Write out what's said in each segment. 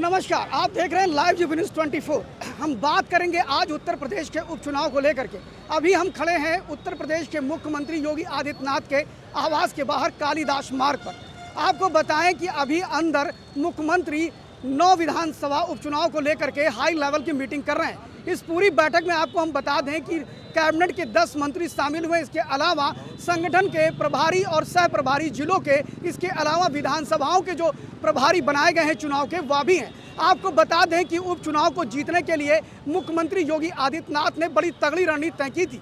नमस्कार, आप देख रहे हैं लाइव जी न्यूज़ 24। हम बात करेंगे आज उत्तर प्रदेश के उपचुनाव को लेकर के। अभी हम खड़े हैं उत्तर प्रदेश के मुख्यमंत्री योगी आदित्यनाथ के आवास के बाहर कालीदास मार्ग पर। आपको बताएं कि अभी अंदर मुख्यमंत्री 9 विधानसभा उपचुनाव को लेकर के हाई लेवल की मीटिंग कर रहे हैं। इस पूरी बैठक में आपको हम बता दें कि कैबिनेट के 10 मंत्री शामिल हुए। इसके अलावा संगठन के प्रभारी और सह प्रभारी जिलों के, इसके अलावा विधानसभाओं के जो प्रभारी बनाए गए हैं चुनाव के, वह भी हैं। आपको बता दें कि उपचुनाव को जीतने के लिए मुख्यमंत्री योगी आदित्यनाथ ने बड़ी तगड़ी रणनीति तय की थी।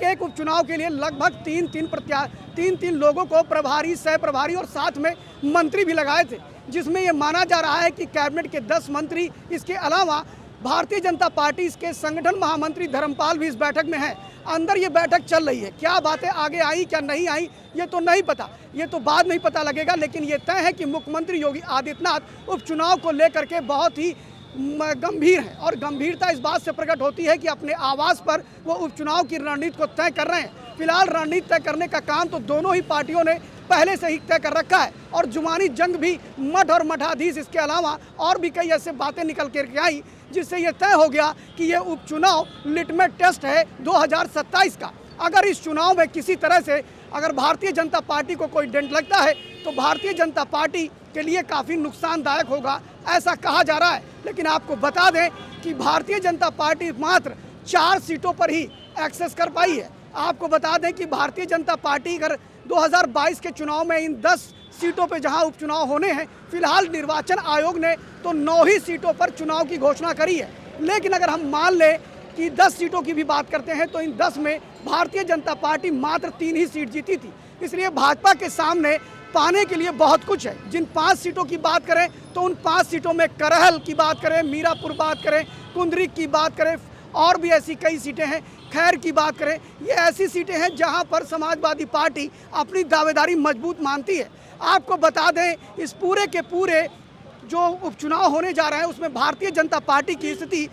एक उपचुनाव के लिए लगभग तीन लोगों को प्रभारी, सह प्रभारी और साथ में मंत्री भी लगाए थे, जिसमें ये माना जा रहा है कि कैबिनेट के 10 मंत्री, इसके अलावा भारतीय जनता पार्टी के संगठन महामंत्री धर्मपाल भी इस बैठक में हैं। अंदर ये बैठक चल रही है। क्या बातें आगे आई, क्या नहीं आई, ये तो नहीं पता, ये तो बाद में ही पता लगेगा। लेकिन ये तय है कि मुख्यमंत्री योगी आदित्यनाथ उपचुनाव को लेकर के बहुत ही गंभीर है, और गंभीरता इस बात से प्रकट होती है कि अपने आवास पर वो उपचुनाव की रणनीति को तय कर रहे हैं। फिलहाल रणनीति तय करने का काम तो दोनों ही पार्टियों ने पहले से ही तय कर रखा है, और जुबानी जंग भी मठ और मठाधीश, इसके अलावा और भी कई ऐसे बातें निकल कर आई, जिससे ये तय हो गया कि ये उपचुनाव लिटमेट टेस्ट है 2027 का। अगर इस चुनाव में किसी तरह से अगर भारतीय जनता पार्टी को कोई डेंट लगता है तो भारतीय जनता पार्टी के लिए काफ़ी नुकसानदायक होगा, ऐसा कहा जा रहा है। लेकिन आपको बता दें कि भारतीय जनता पार्टी मात्र 4 सीटों पर ही एक्सेस कर पाई है। आपको बता दें कि भारतीय जनता पार्टी अगर 2022 के चुनाव में इन 10 सीटों पर जहां उपचुनाव होने हैं, फिलहाल निर्वाचन आयोग ने तो 9 ही सीटों पर चुनाव की घोषणा करी है। लेकिन अगर हम मान लें कि 10 सीटों की भी बात करते हैं तो इन 10 में भारतीय जनता पार्टी मात्र 3 ही सीट जीती थी। इसलिए भाजपा के सामने पाने के लिए बहुत कुछ है। जिन 5 सीटों की बात करें तो उन 5 सीटों में करहल की बात करें, मीरापुर बात करें, कुंदरिक की बात करें, और भी ऐसी कई सीटें हैं, खैर की बात करें, ये ऐसी सीटें हैं जहां पर समाजवादी पार्टी अपनी दावेदारी मजबूत मानती है। आपको बता दें, इस पूरे के पूरे जो उपचुनाव होने जा रहे हैं उसमें भारतीय जनता पार्टी की स्थिति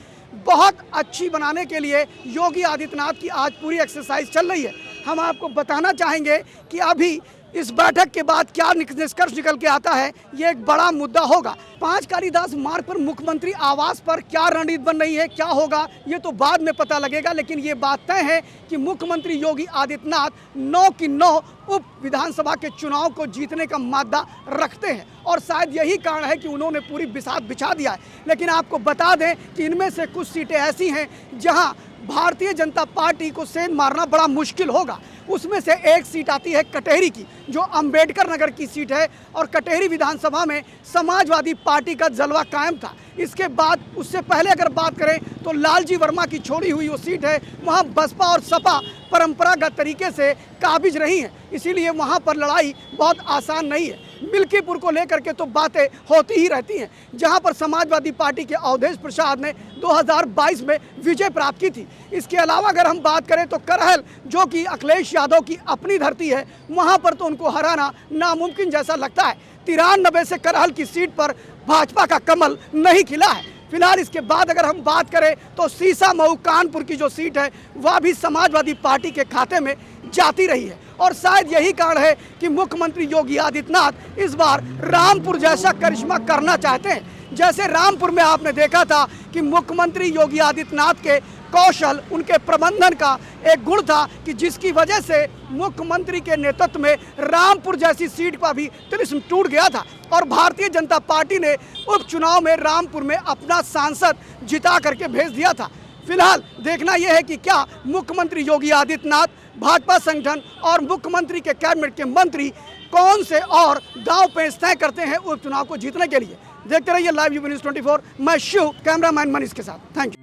बहुत अच्छी बनाने के लिए योगी आदित्यनाथ की आज पूरी एक्सरसाइज चल रही है। हम आपको बताना चाहेंगे कि अभी इस बैठक के बाद क्या निष्कर्ष निकल के आता है, ये एक बड़ा मुद्दा होगा। 5 कालीदास मार्ग पर मुख्यमंत्री आवास पर क्या रणनीति बन रही है, क्या होगा, ये तो बाद में पता लगेगा। लेकिन ये बात तय है कि मुख्यमंत्री योगी आदित्यनाथ 9 की 9 उप विधानसभा के चुनाव को जीतने का मादा रखते हैं, और शायद यही कारण है कि उन्होंने पूरी बिसात बिछा दिया है। लेकिन आपको बता दें कि इनमें से कुछ सीटें ऐसी हैं जहां भारतीय जनता पार्टी को सेंध मारना बड़ा मुश्किल होगा। उसमें से एक सीट आती है कटेहरी की, जो अंबेडकर नगर की सीट है, और कटेहरी विधानसभा में समाजवादी पार्टी का जलवा कायम था। इसके बाद उससे पहले अगर बात करें तो लालजी वर्मा की छोड़ी हुई वो सीट है, वहाँ बसपा और सपा परंपरागत तरीके से काबिज रही हैं, इसीलिए वहाँ पर लड़ाई बहुत आसान नहीं है। मिल्कीपुर को लेकर के तो बातें होती ही रहती हैं, जहां पर समाजवादी पार्टी के अवधेश प्रसाद ने 2022 में विजय प्राप्त की थी। इसके अलावा अगर हम बात करें तो करहल, जो कि अखिलेश यादव की अपनी धरती है, वहां पर तो उनको हराना नामुमकिन जैसा लगता है। 93 से करहल की सीट पर भाजपा का कमल नहीं खिला है। फिलहाल इसके बाद अगर हम बात करें तो सीसामऊ कानपुर की जो सीट है वह भी समाजवादी पार्टी के खाते में जाती रही है, और शायद यही कारण है कि मुख्यमंत्री योगी आदित्यनाथ इस बार रामपुर जैसा करिश्मा करना चाहते हैं। जैसे रामपुर में आपने देखा था कि मुख्यमंत्री योगी आदित्यनाथ के कौशल, उनके प्रबंधन का एक गुण था कि जिसकी वजह से मुख्यमंत्री के नेतृत्व में रामपुर जैसी सीट का भी तिलिस्म टूट गया था, और भारतीय जनता पार्टी ने उपचुनाव में रामपुर में अपना सांसद जिता करके भेज दिया था। फिलहाल देखना यह है कि क्या मुख्यमंत्री योगी आदित्यनाथ, भाजपा संगठन और मुख्यमंत्री के कैबिनेट के मंत्री कौन से और दांव पेच तय करते हैं उपचुनाव को जीतने के लिए। देखते रहिए लाइव न्यूज़ 24। मैं शिव, कैमरामैन मनीष के साथ। Thank you.